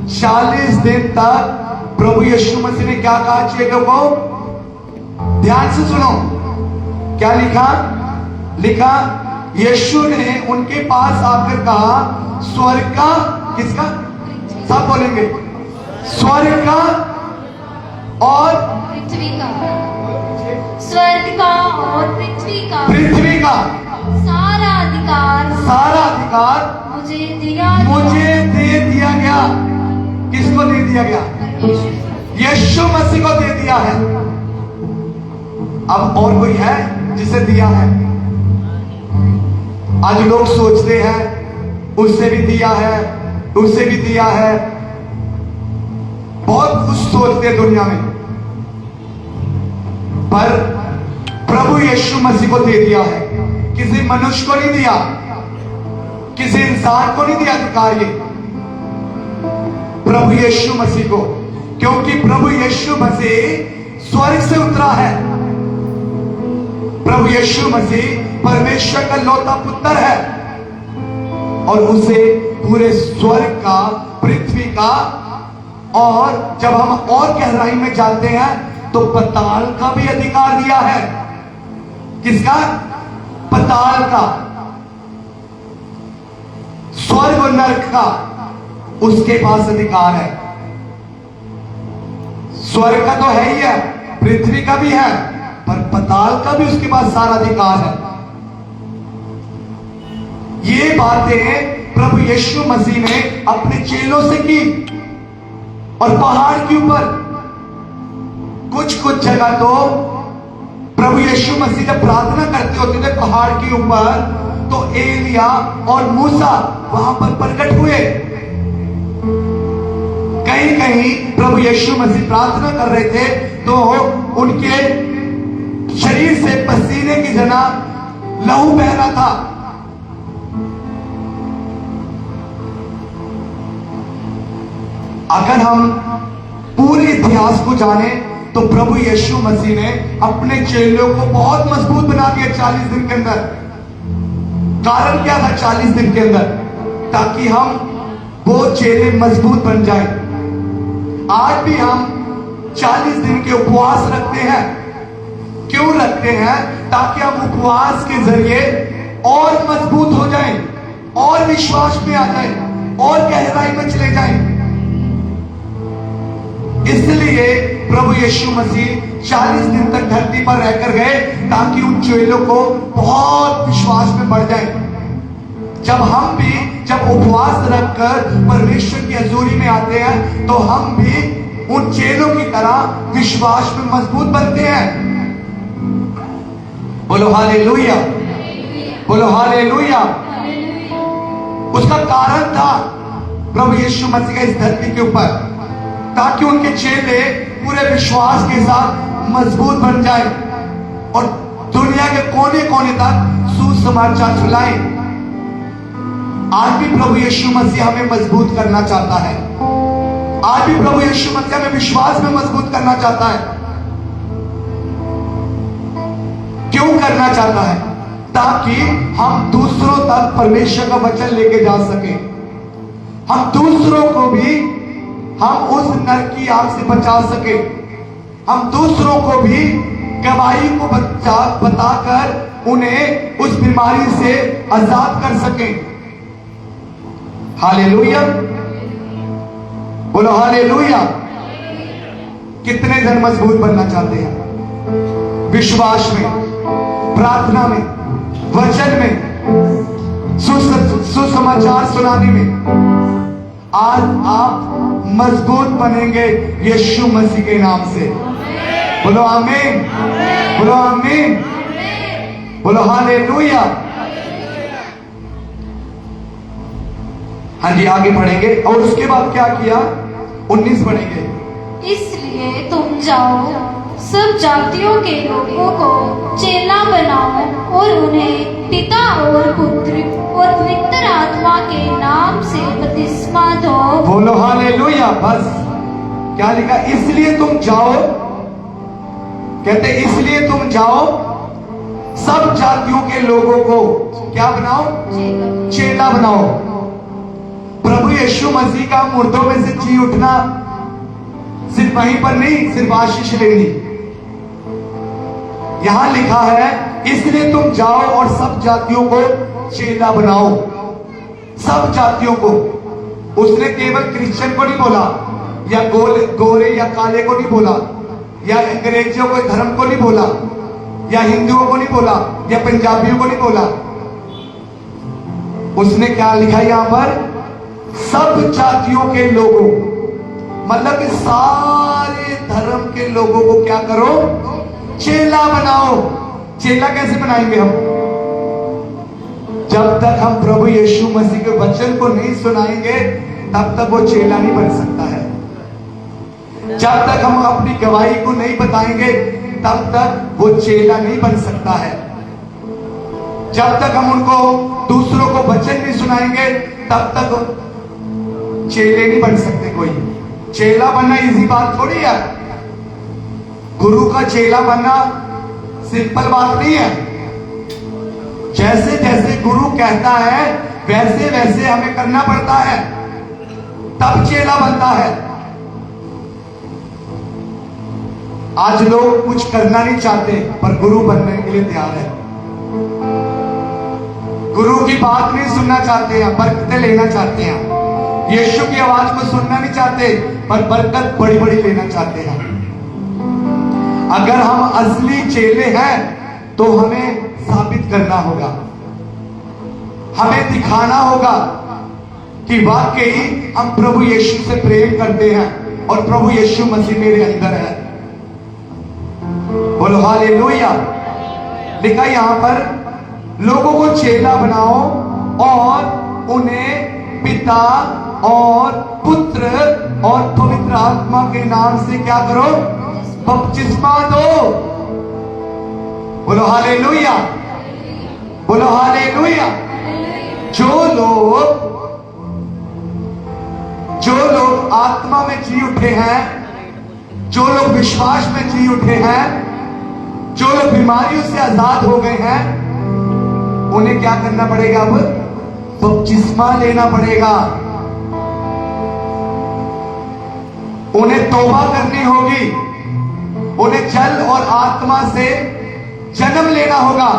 40 दिन तक प्रभु यीशु मसीह ने क्या कहा चेलों को? ध्यान से सुनो, क्या लिखा? लिखा यीशु ने उनके पास आकर कहा, स्वर्ग का, किसका? सब बोलेंगे, स्वर्ग का और पृथ्वी का, स्वर्ग का और पृथ्वी का, पृथ्वी का सारा अधिकार, सारा अधिकार मुझे दिया, मुझे दे दिया गया। किसको दे दिया गया? यीशु मसीह को दे दिया है। अब और कोई है जिसे दिया है? आज लोग सोचते हैं उससे भी दिया है, उससे भी दिया है, बहुत कुछ सोचते हैं दुनिया में, पर प्रभु यीशु मसीह को दे दिया है। किसी मनुष्य को नहीं दिया, किसी इंसान को नहीं दिया अधिकार, ये प्रभु यीशु मसीह को, क्योंकि प्रभु यीशु मसीह स्वर्ग से उतरा है। प्रभु यीशु मसीह परमेश्वर का लौता पुत्र है और उसे पूरे स्वर्ग का, पृथ्वी का, और जब हम और गहराई में जाते हैं तो पताल का भी अधिकार दिया है। किसका? पताल का, स्वर्ग और नरक का उसके पास अधिकार है। स्वर्ग का तो है ही है, पृथ्वी का भी है, पर पताल का भी उसके पास सारा अधिकार है। ये बातें प्रभु यीशु मसीह ने अपने चेलों से की और पहाड़ के ऊपर, कुछ कुछ जगह तो प्रभु यीशु मसीह जब प्रार्थना करते होते थे पहाड़ के ऊपर, तो एलिया और मूसा वहां पर प्रकट हुए। कहीं कहीं प्रभु यीशु मसीह प्रार्थना कर रहे थे तो उनके शरीर से पसीने की जना लहू बह रहा था। अगर हम पूरे इतिहास को जाने तो प्रभु यीशु मसीह ने अपने चेलों को बहुत मजबूत बना दिया 40 दिन के अंदर। कारण क्या था 40 दिन के अंदर? ताकि हम वो चेले मजबूत बन जाएं। आज भी हम 40 दिन के उपवास रखते हैं। क्यों रखते हैं? ताकि हम उपवास के जरिए और मजबूत हो जाएं, और विश्वास में आ जाएं, और गहराई में चले जाएं। इसलिए प्रभु यीशु मसीह 40 दिन तक धरती पर रहकर गए ताकि उन चेलों को बहुत विश्वास में बढ़ जाए। जब हम भी जब उपवास रखकर परमेश्वर की हजूरी में आते हैं तो हम भी उन चेलों की तरह विश्वास में मजबूत बनते हैं। बोलो हालेलुया, बोलो हालेलुया। उसका कारण था प्रभु यीशु मसीह का इस धरती के ऊपर, ताकि उनके चेले पूरे विश्वास के साथ मजबूत बन जाए और दुनिया के कोने कोने तक सुसमाचार फैलाएं। आज भी प्रभु यीशु मसीह हमें मजबूत करना चाहता है। आज भी प्रभु यीशु मसीह हमें विश्वास में मजबूत करना चाहता है। क्यों करना चाहता है? ताकि हम दूसरों तक परमेश्वर का वचन लेके जा सके। हम दूसरों को भी हम उस नर की आग से बचा सके। हम दूसरों को भी गवाही को बताकर उन्हें उस बीमारी से आजाद कर सके। हालेलुया, बोलो हालेलुया। कितने जन मजबूत बनना चाहते हैं? विश्वास में, प्रार्थना में, वचन में, सुसमाचार सुनाने में। आज आप मजबूत बनेंगे यीशु मसीह के नाम से। बोलो आमीन, बोलो आमीन, बोलो हालेलुया। हाँ जी, आगे पढ़ेंगे। और उसके बाद क्या किया? 19 पढ़ेंगे। इसलिए तुम जाओ, सब जातियों के लोगों को चेला बनाओ और उन्हें पिता और पुत्र और पवित्र आत्मा के नाम से बपतिस्मा दो। बोलो हालेलुया। बस क्या लिखा? इसलिए तुम जाओ, कहते इसलिए तुम जाओ, सब जातियों के लोगों को क्या बनाओ? चेला बनाओ। प्रभु यीशु मसीह का मुर्दों में से जी उठना सिर्फ वहीं पर नहीं, सिर्फ आशीष लेनी, यहां लिखा है, इसलिए तुम जाओ और सब जातियों को चेला बनाओ। सब जातियों को। उसने केवल क्रिश्चियन को नहीं बोला, या गोरे या काले को नहीं बोला, या अंग्रेजियों को धर्म को नहीं बोला, या हिंदुओं को नहीं बोला, या पंजाबियों को नहीं बोला। उसने क्या लिखा यहां पर? सब जातियों के लोगों, मतलब कि सारे धर्म के लोगों को क्या करो? चेला बनाओ। चेला कैसे बनाएंगे हम? जब तक हम प्रभु यीशु मसीह के वचन को नहीं सुनाएंगे तब तक वो चेला नहीं बन सकता है। जब तक हम अपनी गवाही को नहीं बताएंगे तब तक वो चेला नहीं बन सकता है। जब तक हम उनको दूसरों को वचन नहीं सुनाएंगे तब तक चेले नहीं बन सकते। कोई चेला बनना इजी बात थोड़ी है। गुरु का चेला बनना सिंपल बात नहीं है। जैसे जैसे गुरु कहता है वैसे वैसे हमें करना पड़ता है, तब चेला बनता है। आज लोग कुछ करना नहीं चाहते पर गुरु बनने के लिए तैयार है। गुरु की बात नहीं सुनना चाहते हैं, बरकतें लेना चाहते हैं। यीशु की आवाज को सुनना नहीं चाहते पर बरकत बड़ी बड़ी लेना चाहते हैं। अगर हम असली चेले हैं तो हमें साबित करना होगा, हमें दिखाना होगा कि वाकई हम प्रभु यीशु से प्रेम करते हैं और प्रभु यीशु मसीह मेरे अंदर है। बोलो हालेलुया। लिखा यहां पर, लोगों को चेला बनाओ और उन्हें पिता और पुत्र और पवित्र आत्मा के नाम से क्या करो? बपतिस्मा दो। बोलो हालेलुया, बोलो हालेलुया। जो लोग आत्मा में जी उठे हैं, जो लोग विश्वास में जी उठे हैं, जो लोग बीमारियों से आजाद हो गए हैं, उन्हें क्या करना पड़ेगा? अब बपतिस्मा लेना पड़ेगा। उन्हें तौबा करनी होगी, उन्हें जल और आत्मा से जन्म लेना होगा।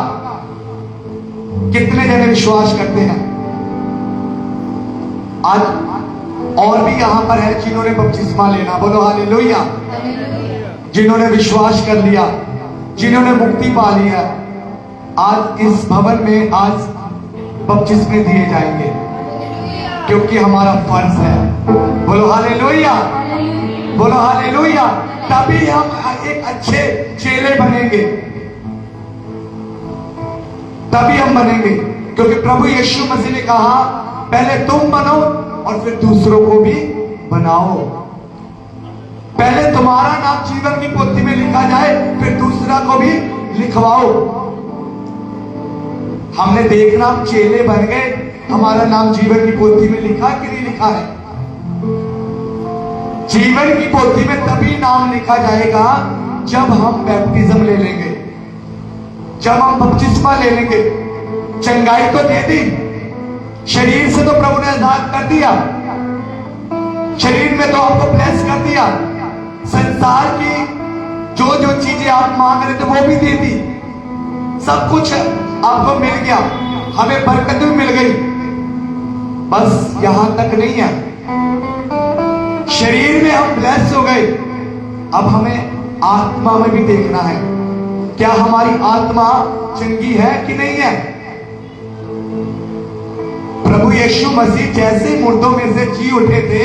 कितने जने विश्वास करते हैं? आज और भी यहां पर है जिन्होंने बपतिस्मा लेना। बोलो हालेलुया। जिन्होंने विश्वास कर लिया, जिन्होंने मुक्ति पा लिया, आज इस भवन में आज बपतिस्मे दिए जाएंगे क्योंकि हमारा फर्ज है। बोलो हालेलुया, बोलो हालेलुया। तभी हम एक अच्छे चेले बनेंगे, तभी हम बनेंगे। क्योंकि प्रभु यीशु मसीह ने कहा पहले तुम बनो और फिर दूसरों को भी बनाओ। पहले तुम्हारा नाम जीवन की पोथी में लिखा जाए, फिर दूसरा को भी लिखवाओ। हमने देखना हम चेले बन गए, हमारा नाम जीवन की पोथी में लिखा कि नहीं लिखा है? जीवन की पोथी में तभी नाम लिखा जाएगा जब हम बैप्टिज्म ले लेंगे, जब हम बपतिस्मा ले लेंगे। चंगाई तो दे दी, शरीर से तो प्रभु ने आजाद कर दिया, शरीर में तो आपको ब्लेस कर दिया, संसार की जो जो चीजें आप मांग रहे थे वो भी दे दी, सब कुछ आपको मिल गया, हमें बरकत भी मिल गई। बस यहां तक नहीं है, शरीर में हम ब्लेस हो गए, अब हमें आत्मा में भी देखना है क्या हमारी आत्मा चंगी है कि नहीं है। प्रभु यीशु मसीह जैसे मुर्दों में से जी उठे थे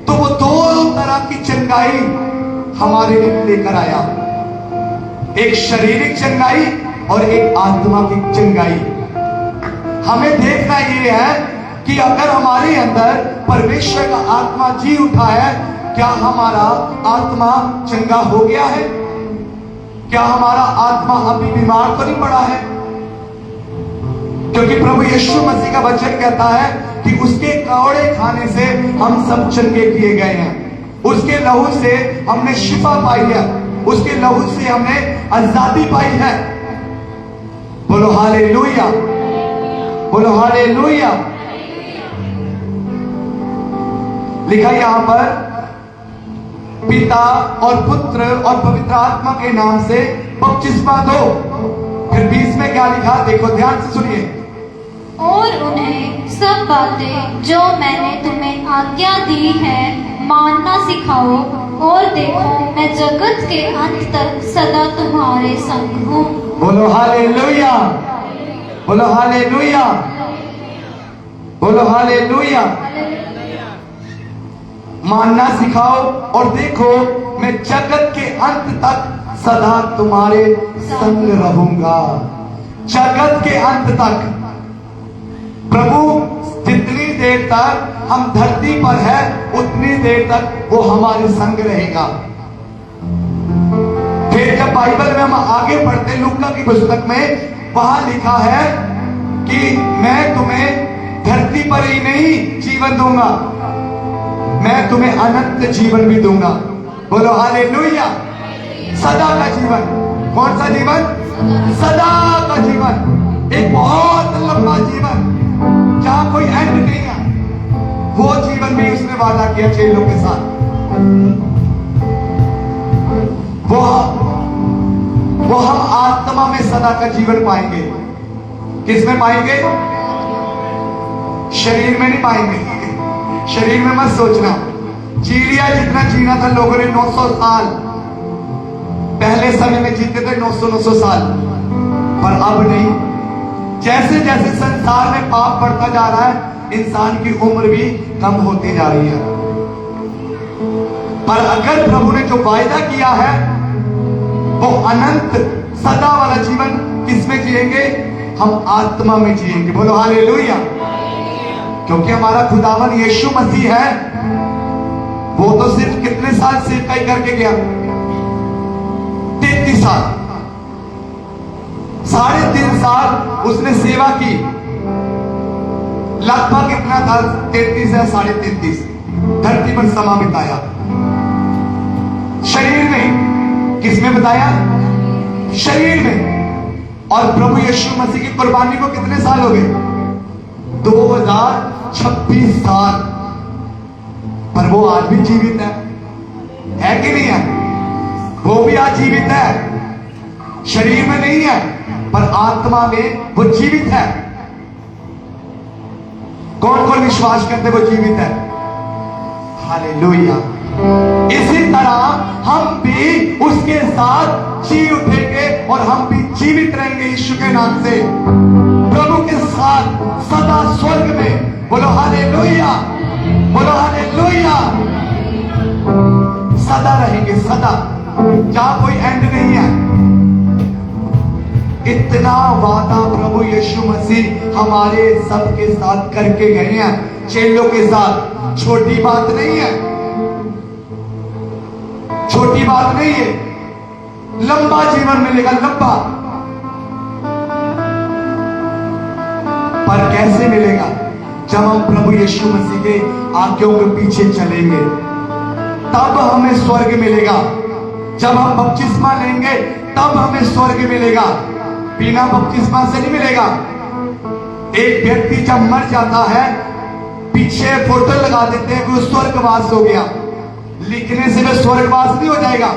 तो वो दो तरह की चंगाई हमारे लिए लेकर आया, एक शारीरिक चंगाई और एक आत्मा की चंगाई। हमें देखना ये है कि अगर हमारे अंदर परमेश्वर का आत्मा जी उठा है, क्या हमारा आत्मा चंगा हो गया है? क्या हमारा आत्मा अभी बीमार तो नहीं पड़ा है? क्योंकि प्रभु यीशु मसीह का वचन कहता है कि उसके कौड़े खाने से हम सब चंगे किए गए हैं, उसके लहू से हमने शिफा पाई है, उसके लहू से हमने आजादी पाई है। बोलो हालेलुया, बोलो हालेलुया। लिखा यहां पर पिता और पुत्र और पवित्र आत्मा के नाम से बपतिस्मा दो। फिर 20 में क्या लिखा, देखो ध्यान से सुनिए। और उन्हें सब बातें जो मैंने तुम्हें आज्ञा दी है मानना सिखाओ, और देखो मैं जगत के अंत तक सदा तुम्हारे संग हूँ। बोलो हालेलुया, बोलो हालेलुया, बोलो हालेलुया। मानना सिखाओ और देखो मैं जगत के अंत तक सदा तुम्हारे संग रहूंगा। जगत के अंत तक प्रभु जितनी देर तक हम धरती पर है उतनी देर तक वो हमारे संग रहेगा। फिर जब बाइबल में हम आगे पढ़ते लूका की पुस्तक में, वहां लिखा है कि मैं तुम्हें धरती पर ही नहीं जीवन दूंगा, मैं तुम्हें अनंत जीवन भी दूंगा। बोलो हालेलुया। सदा का जीवन। कौन सा जीवन? सदा का जीवन, एक बहुत लंबा जीवन जहां कोई एंड नहीं है। वो जीवन भी उसने वादा किया चेलों के साथ। वो हम आत्मा में सदा का जीवन पाएंगे। किस में पाएंगे? शरीर में नहीं पाएंगे। शरीर में मत सोचना। जी लिया जितना जीना था लोगों ने, 900 साल पहले समय में जीते थे, 900 साल, पर अब नहीं। जैसे जैसे संसार में पाप बढ़ता जा रहा है, इंसान की उम्र भी कम होती जा रही है। पर अगर प्रभु ने जो वायदा किया है वो अनंत सदा वाला जीवन किसमें जिएंगे? हम आत्मा में जिएंगे। बोलो हालेलुया। क्योंकि हमारा खुदावन यीशु मसीह है, वो तो सिर्फ कितने साल सेवकाई करके गया? 33 साल, 3.5 साल उसने सेवा की। लगभग कितना था? 33 या 33.5 धरती पर समा बिताया। शरीर में, किसमें बताया? शरीर में। और प्रभु यीशु मसीह की कुर्बानी को कितने साल हो गए? 2026 साल। पर वो आज भी जीवित है कि नहीं है? वो भी आज जीवित है। शरीर में नहीं है पर आत्मा में वो जीवित है। कौन कौन विश्वास करते वो जीवित है? हालेलुया। इसी तरह हम भी उसके साथ जी उठेंगे और हम भी जीवित रहेंगे यीशु के नाम से, प्रभु के साथ सदा स्वर्ग में। बोलो हालेलुया, बोलो हालेलुया। सदा रहेंगे, सदा, जहां कोई एंड नहीं है। इतना वादा प्रभु यीशु मसीह हमारे सबके साथ करके गए हैं, चेलों के साथ। छोटी बात नहीं है, छोटी बात नहीं है। लंबा जीवन मिलेगा, लंबा। पर कैसे मिलेगा? जब हम प्रभु यीशु मसीह के आज्ञाओं के पीछे चलेंगे, तब हमें स्वर्ग मिलेगा। जब हम बपतिस्मा लेंगे तब हमें स्वर्ग मिलेगा, बिना बपतिस्मा से नहीं मिलेगा। एक व्यक्ति जब मर जाता है, पीछे फोटो लगा देते हैं कि वो स्वर्गवास हो गया। लिखने से वह स्वर्गवास नहीं हो जाएगा।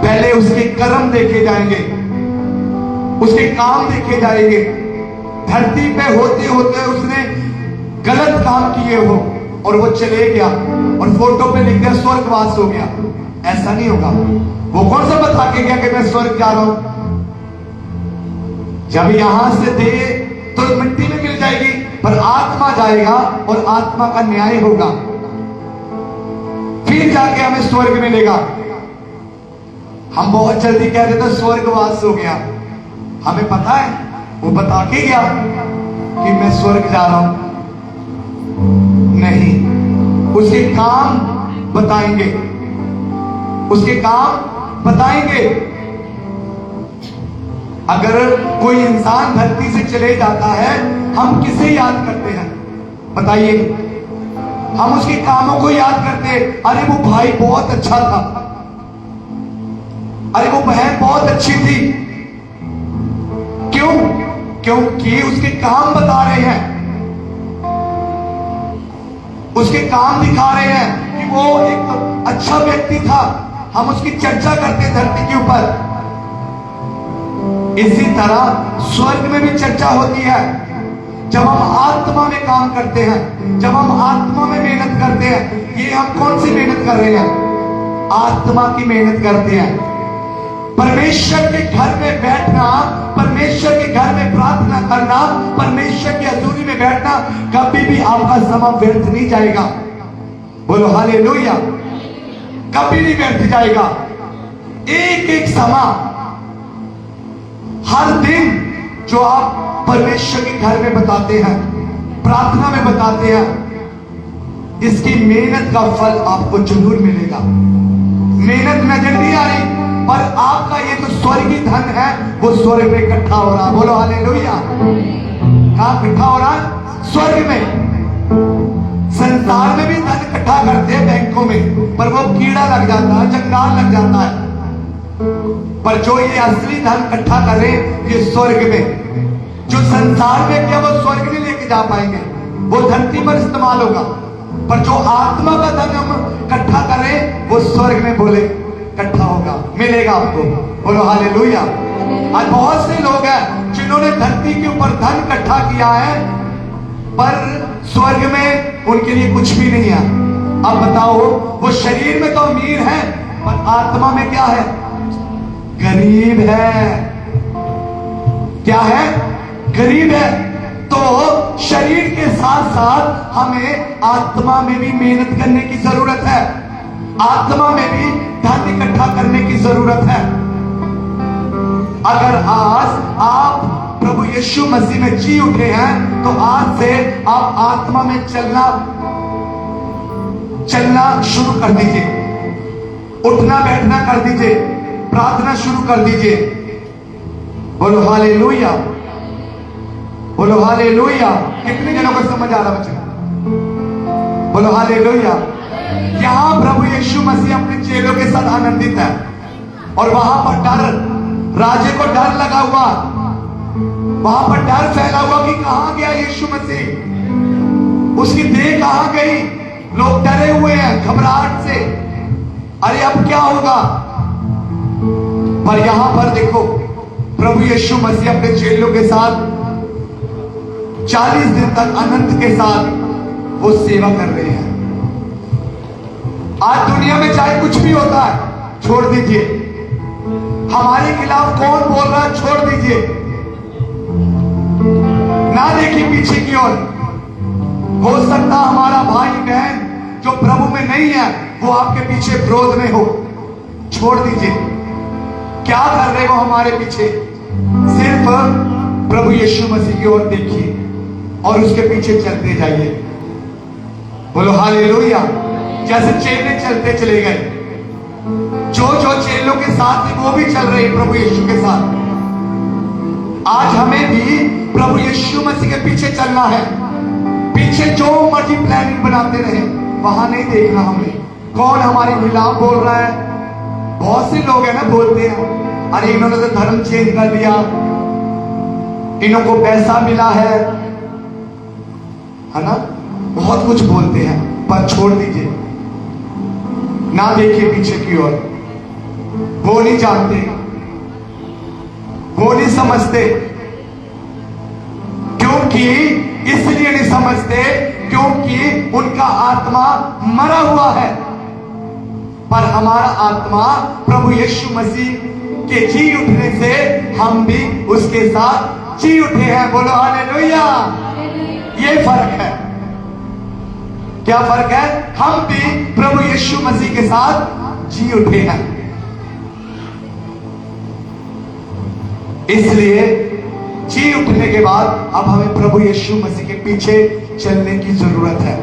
पहले उसके कर्म देखे जाएंगे, उसके काम देखे जाएंगे। धरती पे होते होते उसने गलत काम किए हो और वो चले गया और फोटो पे लिख दिया स्वर्गवास हो गया, ऐसा नहीं होगा। वो कौन सा बता के गया कि मैं स्वर्ग जा रहा हूं? जब यहां से दे तो मिट्टी में मिल जाएगी, पर आत्मा जाएगा और आत्मा का न्याय होगा, फिर जाके हमें स्वर्ग मिलेगा। हम बहुत जल्दी कह देते स्वर्गवास हो गया। हमें पता है वो बता के गया कि मैं स्वर्ग जा रहा हूं? नहीं, उसके काम बताएंगे, उसके काम बताएंगे। अगर कोई इंसान धरती से चले जाता है, हम किसे याद करते हैं? बताइए। हम उसके कामों को याद करते हैं। अरे वो भाई बहुत अच्छा था, अरे वो बहन बहुत अच्छी थी। क्यों? क्योंकि उसके काम बता रहे हैं, उसके काम दिखा रहे हैं कि वो वो एक अच्छा व्यक्ति था, हम उसकी चर्चा करते धरती के ऊपर। इसी तरह स्वर्ग में भी चर्चा होती है। जब हम आत्मा में काम करते हैं, जब हम आत्मा में मेहनत करते हैं, ये हम कौन सी मेहनत कर रहे हैं? आत्मा की मेहनत करते हैं। परमेश्वर के घर में बैठना, परमेश्वर के घर में प्रार्थना करना, परमेश्वर की हजूरी में बैठना कभी भी आपका समय व्यर्थ नहीं जाएगा। बोलो हालेलुया। कभी नहीं व्यर्थ जाएगा। एक एक समय, हर दिन जो आप परमेश्वर के घर में बताते हैं, प्रार्थना में बताते हैं, इसकी मेहनत का फल आपको जरूर मिलेगा। मेहनत नजर नहीं आ रही, पर आपका ये जो स्वर्गीय धन है वो स्वर्ग में इकट्ठा हो रहा। बोलो हालेलुया। कहां इकट्ठा हो रहा है? स्वर्ग में। संसार में भी धन इकट्ठा करते हैं बैंकों में, पर वो कीड़ा लग जाता है, जंगाल लग जाता है। पर जो ये असली धन इकट्ठा करे, ये स्वर्ग में, जो संसार में किया वो स्वर्ग में लेके जा पाएंगे, वो धरती पर इस्तेमाल होगा। पर जो आत्मा का धन हम इकट्ठा करें, वो स्वर्ग में बोले इकट्ठा होगा, मिलेगा आपको। बोलो हालेलुया। आज बहुत से लोग हैं जिन्होंने धरती के ऊपर धन इकट्ठा किया है, पर स्वर्ग में उनके लिए कुछ भी नहीं है। अब बताओ, वो शरीर में तो अमीर है, पर आत्मा में क्या है? गरीब है। क्या है? गरीब है। तो शरीर के साथ साथ हमें आत्मा में भी मेहनत करने की जरूरत है। आत्मा में भी धन इकट्ठा करने की जरूरत है। अगर आज आप प्रभु यीशु मसीह में जी उठे हैं, तो आज से आप आत्मा में चलना शुरू कर दीजिए। उठना बैठना कर दीजिए, प्रार्थना शुरू कर दीजिए। बोलो हालेलुया। बोलो हालेलुया। कितने जनों को समझ आ रहा बच्चे? बोलो हालेलुया। यहां प्रभु यीशु मसीह अपने चेलों के साथ आनंदित है, और वहां पर डर, राजे को डर लगा हुआ, वहां पर डर फैला हुआ कि कहां गया यीशु मसीह, उसकी देह कहां गई। लोग डरे हुए हैं घबराहट से, अरे अब क्या होगा। पर यहां पर देखो, प्रभु यीशु मसीह अपने चेलों के साथ 40 दिन तक आनंद के साथ वो सेवा कर रहे हैं। आज दुनिया में चाहे कुछ भी होता है, छोड़ दीजिए। हमारे खिलाफ कौन बोल रहा है, छोड़ दीजिए। ना देखिए पीछे की ओर। हो सकता हमारा भाई बहन जो प्रभु में नहीं है, वो आपके पीछे विरोध में हो, छोड़ दीजिए। क्या कर रहे हो हमारे पीछे? सिर्फ प्रभु यीशु मसीह की ओर देखिए और उसके पीछे चलते जाइए। बोलो हालेलुया। जैसे चेले चलते चले गए, जो चेलों के साथ थे वो भी चल रहे प्रभु यीशु के साथ। आज हमें भी प्रभु यीशु मसीह के पीछे चलना है। पीछे जो मर्जी प्लानिंग बनाते रहे, वहां नहीं देखना हमें कौन हमारे खिलाफ बोल रहा है। बहुत से लोग हैं ना, बोलते हैं अरे इन्होंने तो धर्म चेंज कर दिया, इन्हों को पैसा मिला है ना, बहुत कुछ बोलते हैं। पर छोड़ दीजिए, ना देखिए पीछे की ओर। वो नहीं जानते, वो नहीं समझते। क्योंकि इसलिए नहीं समझते क्योंकि उनका आत्मा मरा हुआ है। पर हमारा आत्मा प्रभु यीशु मसीह के जी उठने से हम भी उसके साथ जी उठे हैं। बोलो हालेलुया। ये फर्क है। क्या फर्क है? हम भी प्रभु यीशु मसीह के साथ जी उठे हैं। इसलिए जी उठने के बाद अब हमें प्रभु यीशु मसीह के पीछे चलने की जरूरत है।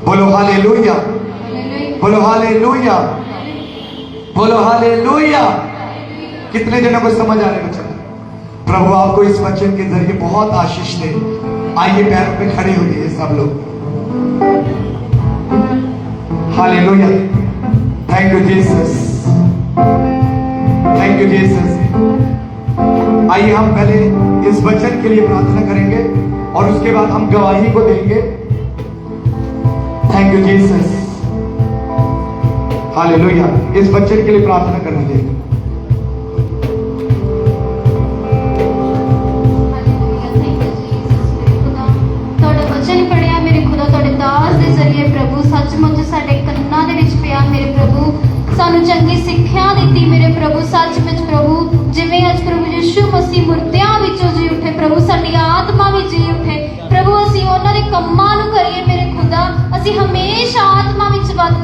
बोलो हालेलुया। बोलो हालेलुया। बोलो हालेलुया। कितने जनों को समझ आ रहे बच्चे? प्रभु आपको इस वचन के जरिए बहुत आशीष दे। आइए पैरों पे खड़े हो जाइए सब लोग। Hallelujah. Thank you Jesus. Thank you Jesus. आइए हम पहले इस वचन के लिए प्रार्थना करेंगे और उसके बाद हम गवाही को देंगे। Thank you Jesus. हालेलुया। इस बच्चे के लिए प्रार्थना करने दे। ਤੁਹਾਡਾ ਵਚਨ ਪੜਿਆ ਮੇਰੇ ਖੁਦਾ, ਤੁਹਾਡੇ ਦਾਸ ਦੇ ਜ਼ਰੀਏ ਪ੍ਰਭੂ ਸੱਚਮੁੱਚ ਸਾਡੇ ਕੰਨਾਂ ਦੇ ਵਿੱਚ ਪਿਆ ਮੇਰੇ ਪ੍ਰਭੂ, ਸਾਨੂੰ ਚੰਗੀ ਸਿੱਖਿਆ ਦਿੱਤੀ ਮੇਰੇ ਪ੍ਰਭੂ। ਸੱਚਮੁੱਚ ਪ੍ਰਭੂ ਜਿਵੇਂ ਅੱਜ ਪ੍ਰਭੂ ਯਿਸੂ ਮਸੀਹ ਮੁਰਦਿਆਂ ਵਿੱਚੋਂ ਜੀ ਉੱਠੇ ਪ੍ਰਭੂ, ਸਾਡੀ ਆਤਮਾ ਵੀ ਜੀ ਉੱਠੇ ਪ੍ਰਭੂ, ਅਸੀਂ ਉਹਨਾਂ ਦੇ ਕੰਮਾਂ ਨੂੰ ਕਰੀਏ ਮੇਰੇ ਖੁਦਾ, ਅਸੀਂ ਹਮੇਸ਼ਾ ਆਤਮਾ ਵਿੱਚ ਵੱਧ